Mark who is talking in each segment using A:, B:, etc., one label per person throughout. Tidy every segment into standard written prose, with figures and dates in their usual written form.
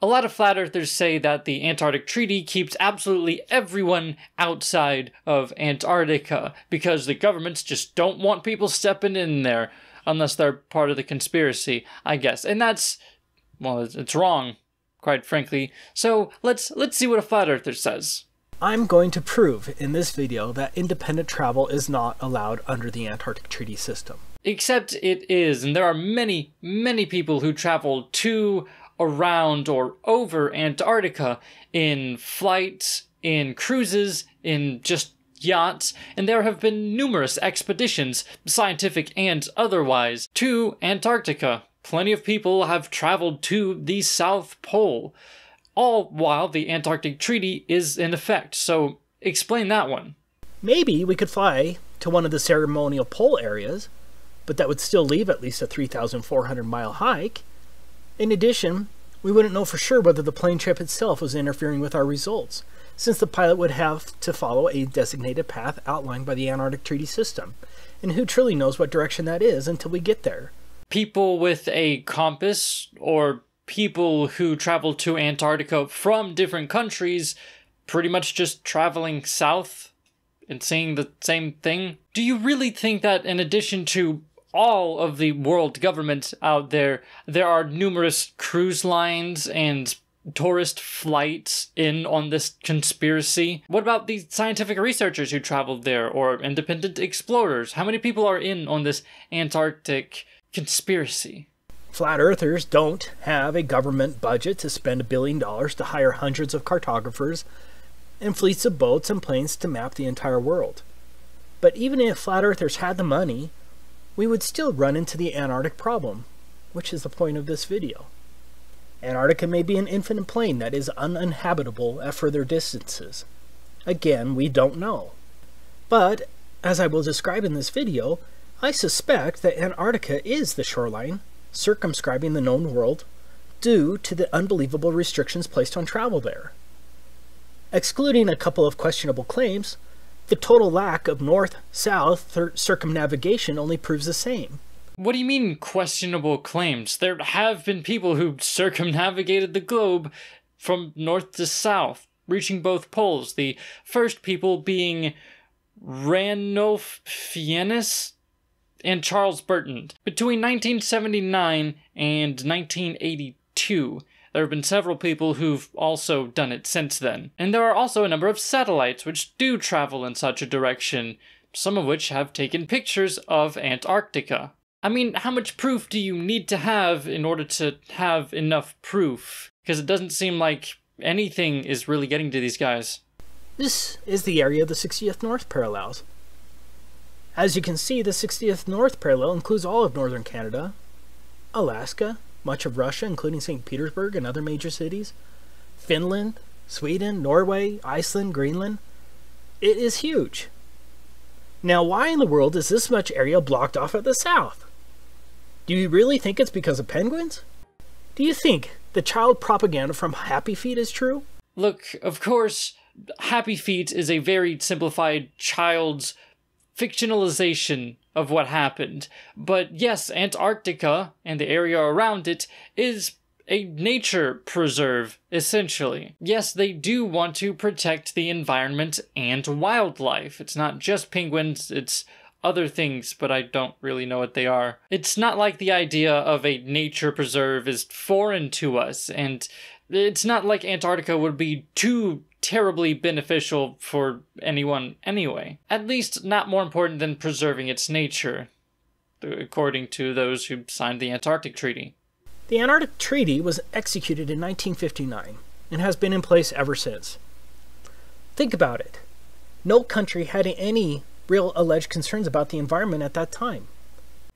A: A lot of flat earthers say that the Antarctic Treaty keeps absolutely everyone outside of Antarctica because the governments just don't want people stepping in there unless they're part of the conspiracy, I guess. And that's, well, it's wrong, quite frankly. So let's see what a flat earther says.
B: I'm going to prove in this video that independent travel is not allowed under the Antarctic Treaty System.
A: Except it is, and there are many, many people who travel to, around, or over Antarctica in flights, in cruises, in just yachts, and there have been numerous expeditions, scientific and otherwise, to Antarctica. Plenty of people have traveled to the South Pole, all while the Antarctic Treaty is in effect, so explain that one.
B: Maybe we could fly to one of the ceremonial pole areas, but that would still leave at least a 3,400-mile hike. In addition, we wouldn't know for sure whether the plane trip itself was interfering with our results, since the pilot would have to follow a designated path outlined by the Antarctic Treaty System, and who truly knows what direction that is until we get there.
A: People with a compass, or people who travel to Antarctica from different countries, pretty much just traveling south and seeing the same thing? Do you really think that in addition to all of the world governments out there, there are numerous cruise lines and tourist flights in on this conspiracy? What about the scientific researchers who traveled there, or independent explorers? How many people are in on this Antarctic conspiracy?
B: Flat earthers don't have a government budget to spend $1 billion to hire hundreds of cartographers and fleets of boats and planes to map the entire world. But even if flat earthers had the money, we would still run into the Antarctic problem, which is the point of this video. Antarctica may be an infinite plain that is uninhabitable at further distances. Again, we don't know. But, as I will describe in this video, I suspect that Antarctica is the shoreline, circumscribing the known world, due to the unbelievable restrictions placed on travel there. Excluding a couple of questionable claims, the total lack of north-south circumnavigation only proves the same.
A: What do you mean, questionable claims? There have been people who circumnavigated the globe from north to south, reaching both poles. The first people being Ranulph Fiennes and Charles Burton. Between 1979 and 1982, there have been several people who've also done it since then. And there are also a number of satellites which do travel in such a direction, some of which have taken pictures of Antarctica. I mean, how much proof do you need to have in order to have enough proof? Because it doesn't seem like anything is really getting to these guys.
B: This is the area the 60th North parallels. As you can see, the 60th North parallel includes all of northern Canada, Alaska, much of Russia, including St. Petersburg and other major cities, Finland, Sweden, Norway, Iceland, Greenland. It is huge. Now, why in the world is this much area blocked off at the south? Do you really think it's because of penguins? Do you think the child propaganda from Happy Feet is true?
A: Look, of course, Happy Feet is a very simplified child's fictionalization of what happened. But yes, Antarctica and the area around it is a nature preserve, essentially. Yes, they do want to protect the environment and wildlife. It's not just penguins, it's other things, but I don't really know what they are. It's not like the idea of a nature preserve is foreign to us, and it's not like Antarctica would be too terribly beneficial for anyone anyway. At least not more important than preserving its nature, according to those who signed the Antarctic Treaty.
B: The Antarctic Treaty was executed in 1959 and has been in place ever since. Think about it. No country had any real alleged concerns about the environment at that time.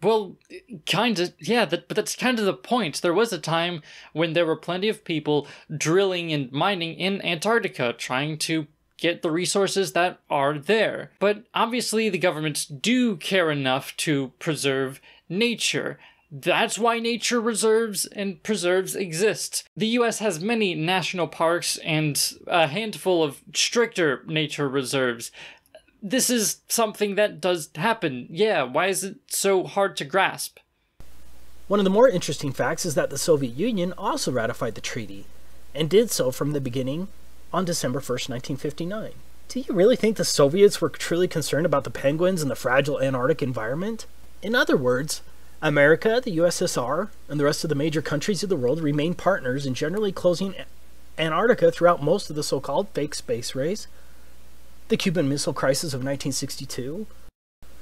A: Well, kinda, yeah, but that's kind of the point. There was a time when there were plenty of people drilling and mining in Antarctica, trying to get the resources that are there. But obviously the governments do care enough to preserve nature. That's why nature reserves and preserves exist. The US has many national parks and a handful of stricter nature reserves. This is something that does happen. Yeah, why is it so hard to grasp?
B: One of the more interesting facts is that the Soviet Union also ratified the treaty, and did so from the beginning on December 1st, 1959. Do you really think the Soviets were truly concerned about the penguins and the fragile Antarctic environment? In other words, America, the USSR, and the rest of the major countries of the world remain partners in generally closing Antarctica throughout most of the so-called fake space race, the Cuban Missile Crisis of 1962,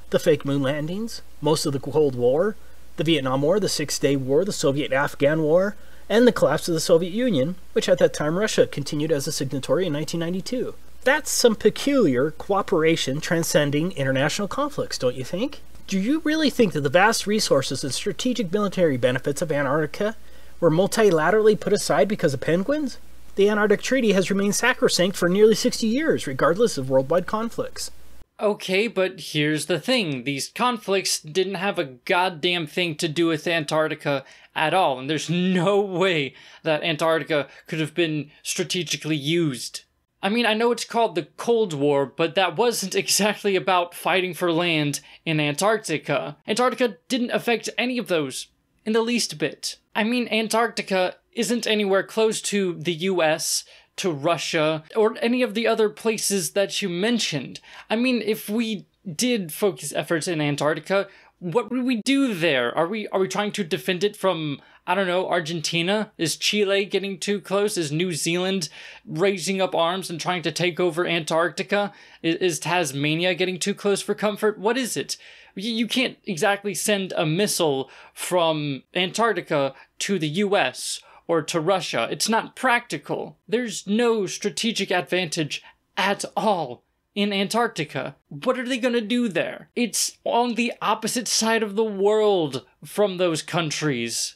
B: the fake moon landings, most of the Cold War, the Vietnam War, the Six-Day War, the Soviet-Afghan War, and the collapse of the Soviet Union, which at that time Russia continued as a signatory in 1992. That's some peculiar cooperation transcending international conflicts, don't you think? Do you really think that the vast resources and strategic military benefits of Antarctica were multilaterally put aside because of penguins? The Antarctic Treaty has remained sacrosanct for nearly 60 years, regardless of worldwide conflicts.
A: Okay, but here's the thing. These conflicts didn't have a goddamn thing to do with Antarctica at all, and there's no way that Antarctica could have been strategically used. I mean, I know it's called the Cold War, but that wasn't exactly about fighting for land in Antarctica. Antarctica didn't affect any of those in the least bit. I mean, Antarctica isn't anywhere close to the US, to Russia, or any of the other places that you mentioned. I mean, if we did focus efforts in Antarctica, what would we do there? Are we trying to defend it from, I don't know, Argentina? Is Chile getting too close? Is New Zealand raising up arms and trying to take over Antarctica? Is Tasmania getting too close for comfort? What is it? You can't exactly send a missile from Antarctica to the US or to Russia. It's not practical. There's no strategic advantage at all in Antarctica. What are they gonna do there? It's on the opposite side of the world from those countries.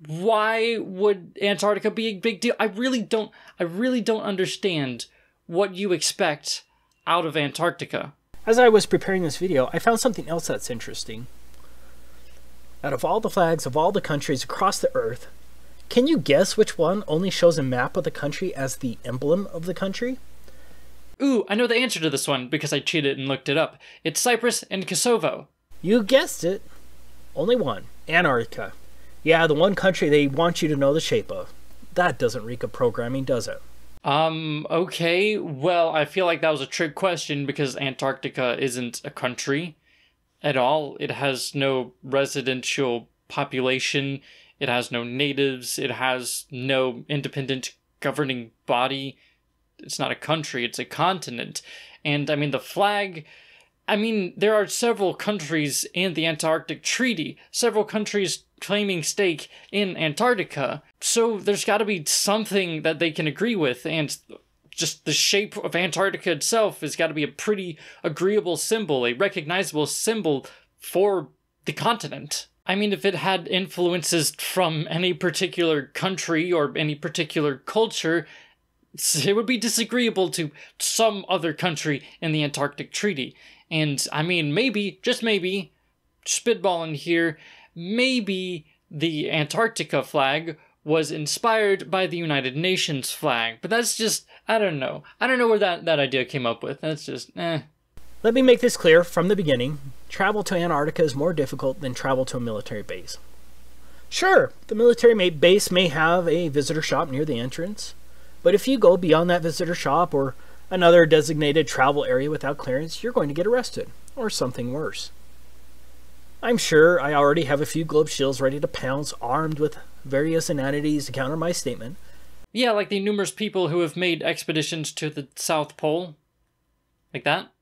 A: Why would Antarctica be a big deal? I really don't understand what you expect out of Antarctica.
B: As I was preparing this video, I found something else that's interesting. Out of all the flags of all the countries across the Earth, can you guess which one only shows a map of the country as the emblem of the country?
A: Ooh, I know the answer to this one because I cheated and looked it up. It's Cyprus and Kosovo.
B: You guessed it. Only one. Antarctica. Yeah, the one country they want you to know the shape of. That doesn't reek of programming, does it?
A: Okay. Well, I feel like that was a trick question because Antarctica isn't a country at all. It has no residential population. It has no natives. It has no independent governing body. It's not a country, it's a continent. And, I mean, the flag... I mean, there are several countries in the Antarctic Treaty. Several countries claiming stake in Antarctica. So there's got to be something that they can agree with. And just the shape of Antarctica itself has got to be a pretty agreeable symbol, a recognizable symbol for the continent. I mean, if it had influences from any particular country or any particular culture, it would be disagreeable to some other country in the Antarctic Treaty. And, I mean, maybe, just maybe, spitballing here, maybe the Antarctica flag was inspired by the United Nations flag. But that's just, I don't know. I don't know where that idea came up with. That's just,
B: Let me make this clear from the beginning. Travel to Antarctica is more difficult than travel to a military base. Sure, the military base may have a visitor shop near the entrance, but if you go beyond that visitor shop or another designated travel area without clearance, you're going to get arrested, or something worse. I'm sure I already have a few globe shields ready to pounce, armed with various inanities to counter my statement.
A: Yeah, like the numerous people who have made expeditions to the South Pole. Like that.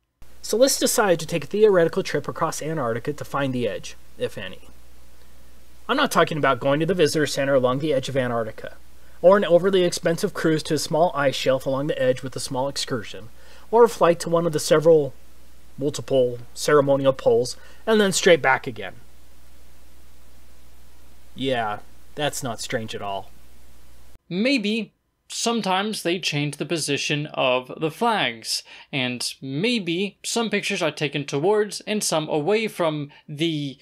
B: So let's decide to take a theoretical trip across Antarctica to find the edge, if any. I'm not talking about going to the visitor center along the edge of Antarctica, or an overly expensive cruise to a small ice shelf along the edge with a small excursion, or a flight to one of the multiple ceremonial poles, and then straight back again. Yeah, that's not strange at all.
A: Maybe sometimes they change the position of the flags, and maybe some pictures are taken towards and some away from the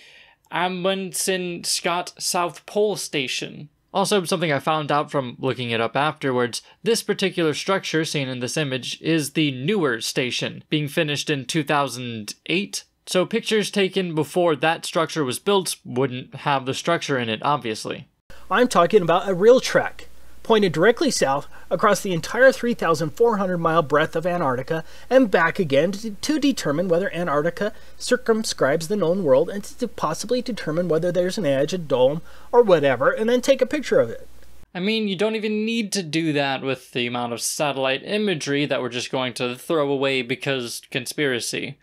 A: Amundsen Scott South Pole Station. Also, something I found out from looking it up afterwards, this particular structure seen in this image is the newer station, being finished in 2008. So pictures taken before that structure was built wouldn't have the structure in it, obviously.
B: I'm talking about a real trek, pointed directly south across the entire 3,400-mile breadth of Antarctica and back again to determine whether Antarctica circumscribes the known world and to possibly determine whether there's an edge, a dome, or whatever, and then take a picture of it.
A: I mean, you don't even need to do that with the amount of satellite imagery that we're just going to throw away because conspiracy.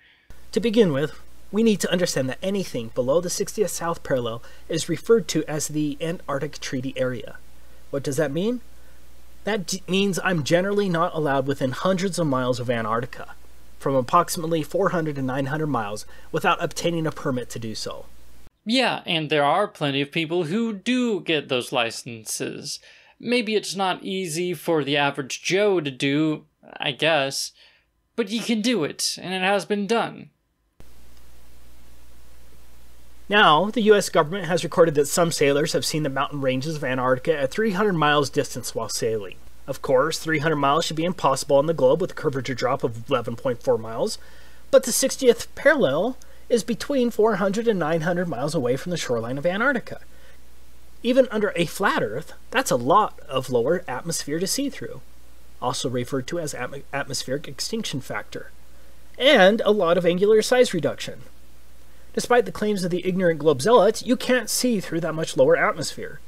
B: To begin with, we need to understand that anything below the 60th south parallel is referred to as the Antarctic Treaty Area. What does that mean? That means I'm generally not allowed within hundreds of miles of Antarctica, from approximately 400 to 900 miles, without obtaining a permit to do so.
A: Yeah, and there are plenty of people who do get those licenses. Maybe it's not easy for the average Joe to do, I guess, but you can do it, and it has been done.
B: Now, the US government has recorded that some sailors have seen the mountain ranges of Antarctica at 300 miles distance while sailing. Of course, 300 miles should be impossible on the globe with a curvature drop of 11.4 miles, but the 60th parallel is between 400 and 900 miles away from the shoreline of Antarctica. Even under a flat Earth, that's a lot of lower atmosphere to see through, also referred to as atmospheric extinction factor, and a lot of angular size reduction. Despite the claims of the ignorant globe zealots, you can't see through that much lower atmosphere.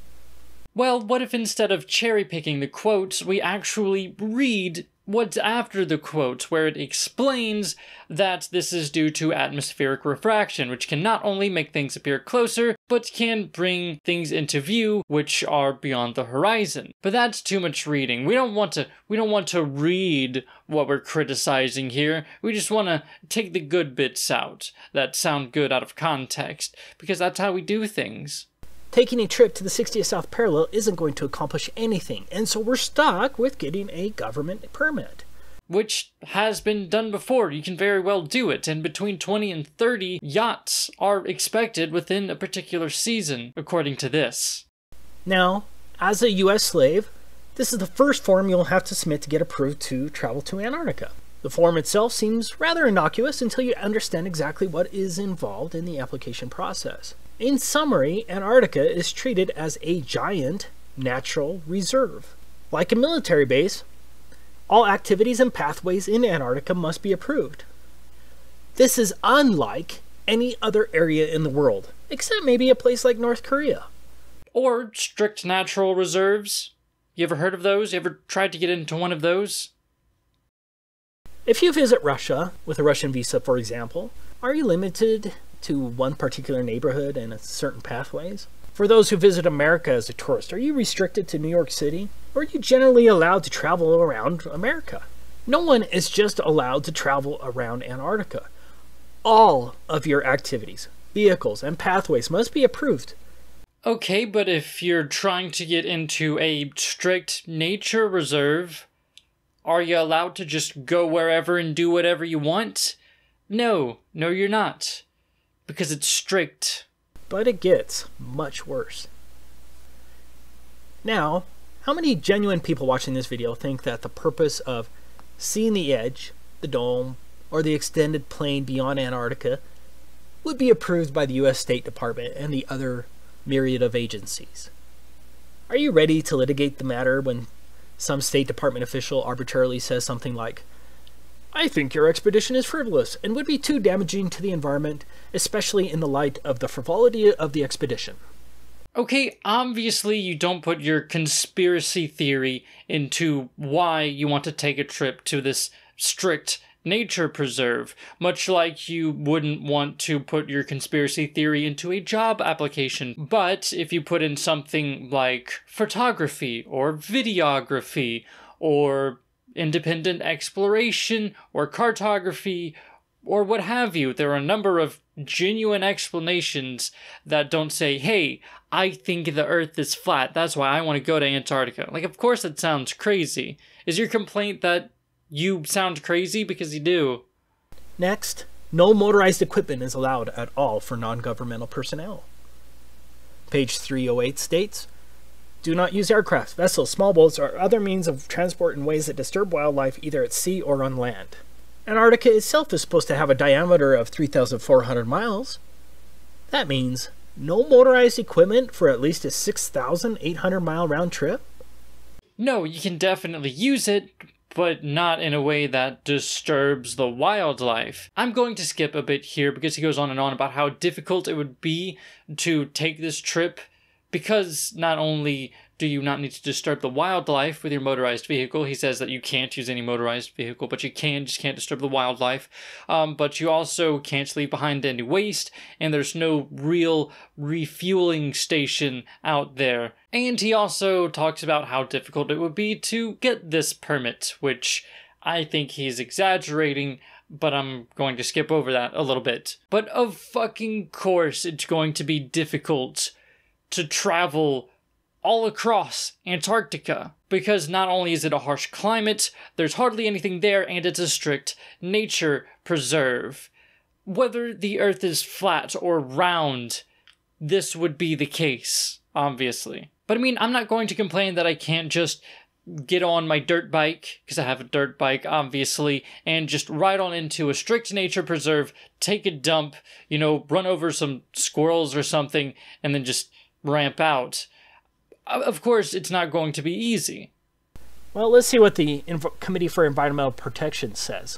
A: Well, what if instead of cherry-picking the quotes, we actually read what's after the quote, where it explains that this is due to atmospheric refraction, which can not only make things appear closer, but can bring things into view which are beyond the horizon. But that's too much reading. We don't want to read what we're criticizing here. We just want to take the good bits out that sound good out of context, because that's how we do things.
B: Taking a trip to the 60th South Parallel isn't going to accomplish anything, and so we're stuck with getting a government permit.
A: Which has been done before. You can very well do it, and between 20 and 30 yachts are expected within a particular season, according to this.
B: Now, as a US slave, this is the first form you'll have to submit to get approved to travel to Antarctica. The form itself seems rather innocuous until you understand exactly what is involved in the application process. In summary, Antarctica is treated as a giant natural reserve. Like a military base, all activities and pathways in Antarctica must be approved. This is unlike any other area in the world, except maybe a place like North Korea.
A: Or strict natural reserves. You ever heard of those? You ever tried to get into one of those?
B: If you visit Russia with a Russian visa, for example, are you limited to one particular neighborhood and certain pathways? For those who visit America as a tourist, are you restricted to New York City? Or are you generally allowed to travel around America? No one is just allowed to travel around Antarctica. All of your activities, vehicles, and pathways must be approved.
A: Okay, but if you're trying to get into a strict nature reserve, are you allowed to just go wherever and do whatever you want? No, you're not. Because it's strict.
B: But it gets much worse. Now, how many genuine people watching this video think that the purpose of seeing the edge, the dome, or the extended plain beyond Antarctica would be approved by the US State Department and the other myriad of agencies? Are you ready to litigate the matter when some State Department official arbitrarily says something like, "I think your expedition is frivolous and would be too damaging to the environment, especially in the light of the frivolity of the expedition"?
A: Okay, obviously you don't put your conspiracy theory into why you want to take a trip to this strict nature preserve, much like you wouldn't want to put your conspiracy theory into a job application. But if you put in something like photography or videography or independent exploration or cartography or what have you, there are a number of genuine explanations that don't say, hey, I think the Earth is flat, that's why I want to go to Antarctica. Like, of course it sounds crazy. Is your complaint that you sound crazy? Because you do.
B: Next, no motorized equipment is allowed at all for non-governmental personnel. Page 308 states, "Do not use aircraft, vessels, small boats, or other means of transport in ways that disturb wildlife either at sea or on land." Antarctica itself is supposed to have a diameter of 3,400 miles. That means no motorized equipment for at least a 6,800 mile round trip?
A: no, you can definitely use it, but not in a way that disturbs the wildlife. I'm going to skip a bit here because he goes on and on about how difficult it would be to take this trip, because not only do you not need to disturb the wildlife with your motorized vehicle, he says that you can't use any motorized vehicle, but you just can't disturb the wildlife, but you also can't leave behind any waste, and there's no real refueling station out there. And he also talks about how difficult it would be to get this permit, which I think he's exaggerating, but I'm going to skip over that a little bit. But of fucking course it's going to be difficult to travel all across Antarctica, because not only is it a harsh climate, there's hardly anything there, and it's a strict nature preserve. Whether the Earth is flat or round, this would be the case, obviously. But I mean, I'm not going to complain that I can't just get on my dirt bike, because I have a dirt bike, obviously, and just ride on into a strict nature preserve, take a dump, run over some squirrels or something, and then just ramp out. Of course, it's not going to be easy.
B: Well, let's see what the Committee for Environmental Protection says.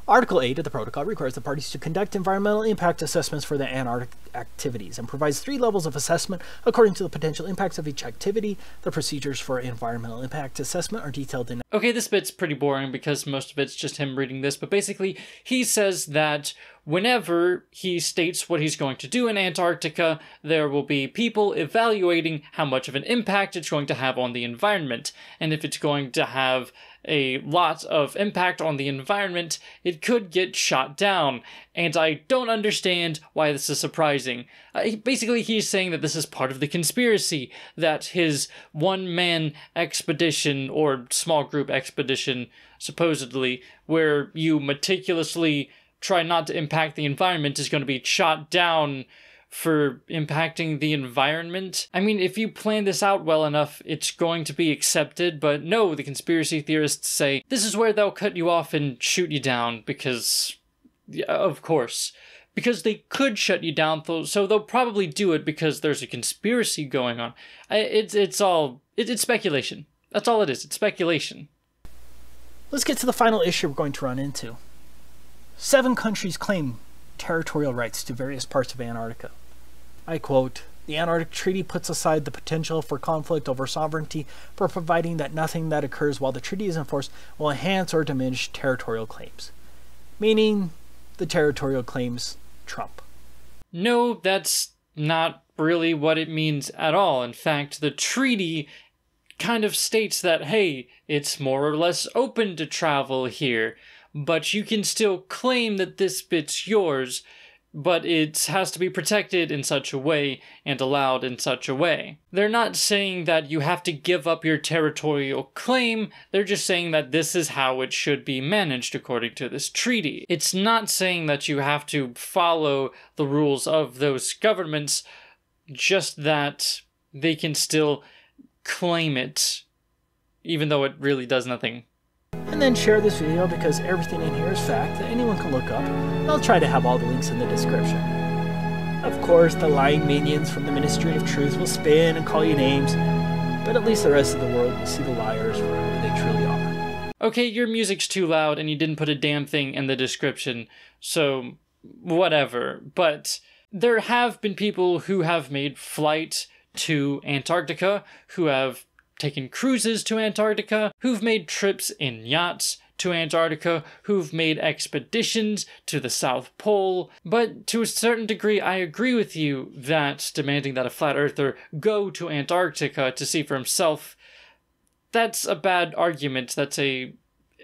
B: Article 8 of the protocol requires the parties to conduct environmental impact assessments for the Antarctic activities and provides 3 levels of assessment according to the potential impacts of each activity. The procedures for environmental impact assessment are detailed in...
A: Okay, this bit's pretty boring because most of it's just him reading this, but basically he says that whenever he states what he's going to do in Antarctica, there will be people evaluating how much of an impact it's going to have on the environment. And if it's going to have a lot of impact on the environment, it could get shot down. And I don't understand why this is surprising. Basically, he's saying that this is part of the conspiracy, that his one-man expedition, or small group expedition, supposedly, where you meticulously try not to impact the environment, is going to be shot down for impacting the environment. I mean, if you plan this out well enough, it's going to be accepted, but no, the conspiracy theorists say this is where they'll cut you off and shoot you down, because, of course, because they could shut you down, so they'll probably do it because there's a conspiracy going on. It's speculation. That's all it is. It's speculation.
B: Let's get to the final issue we're going to run into. 7 countries claim territorial rights to various parts of Antarctica. I quote, "The Antarctic Treaty puts aside the potential for conflict over sovereignty for providing that nothing that occurs while the treaty is in force will enhance or diminish territorial claims." Meaning, the territorial claims trump.
A: No, that's not really what it means at all. In fact, the treaty kind of states that, hey, it's more or less open to travel here, but you can still claim that this bit's yours, but it has to be protected in such a way and allowed in such a way. They're not saying that you have to give up your territorial claim, they're just saying that this is how it should be managed according to this treaty. It's not saying that you have to follow the rules of those governments, just that they can still claim it, even though it really does nothing.
B: And then share this video because everything in here is fact that anyone can look up. I'll try to have all the links in the description. Of course, the lying minions from the Ministry of Truth will spin and call you names, but at least the rest of the world will see the liars for who they truly are.
A: Okay, your music's too loud and you didn't put a damn thing in the description, so whatever. But there have been people who have made flight to Antarctica, who have taken cruises to Antarctica, who've made trips in yachts to Antarctica, who've made expeditions to the South Pole. But to a certain degree, I agree with you that demanding that a flat earther go to Antarctica to see for himself, that's a bad argument. That's a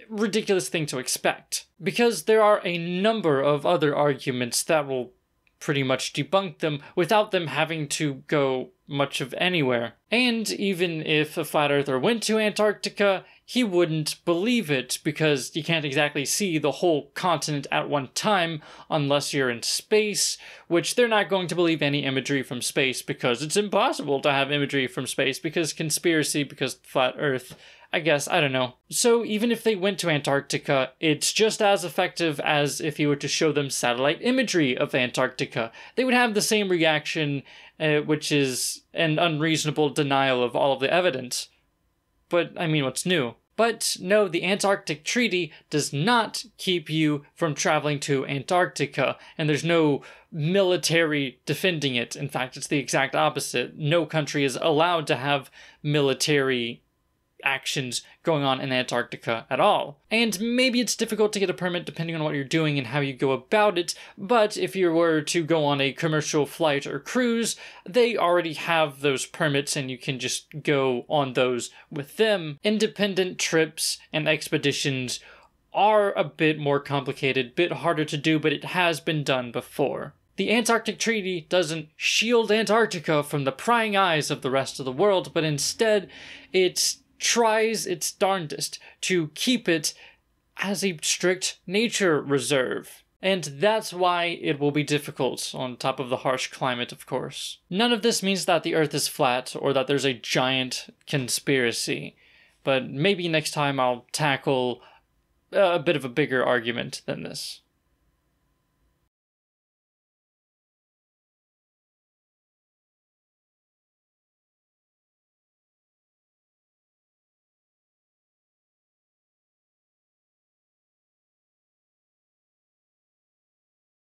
A: ridiculous thing to expect. Because there are a number of other arguments that will pretty much debunk them without them having to go much of anywhere. And even if a flat earther went to Antarctica, he wouldn't believe it because you can't exactly see the whole continent at one time unless you're in space, which they're not going to believe any imagery from space because it's impossible to have imagery from space because conspiracy, because flat earth, I guess, I don't know. So even if they went to Antarctica, it's just as effective as if you were to show them satellite imagery of Antarctica. They would have the same reaction, which is an unreasonable denial of all of the evidence. but I mean, what's new? But no, the Antarctic Treaty does not keep you from traveling to Antarctica, and there's no military defending it. In fact, it's the exact opposite. No country is allowed to have military actions going on in Antarctica at all. And maybe it's difficult to get a permit depending on what you're doing and how you go about it, but if you were to go on a commercial flight or cruise, they already have those permits and you can just go on those with them. Independent trips and expeditions are a bit more complicated, bit harder to do, but it has been done before. The Antarctic Treaty doesn't shield Antarctica from the prying eyes of the rest of the world, but instead it tries its darndest to keep it as a strict nature reserve. And that's why it will be difficult, on top of the harsh climate, of course. None of this means that the Earth is flat, or that there's a giant conspiracy. But maybe next time I'll tackle a bit of a bigger argument than this.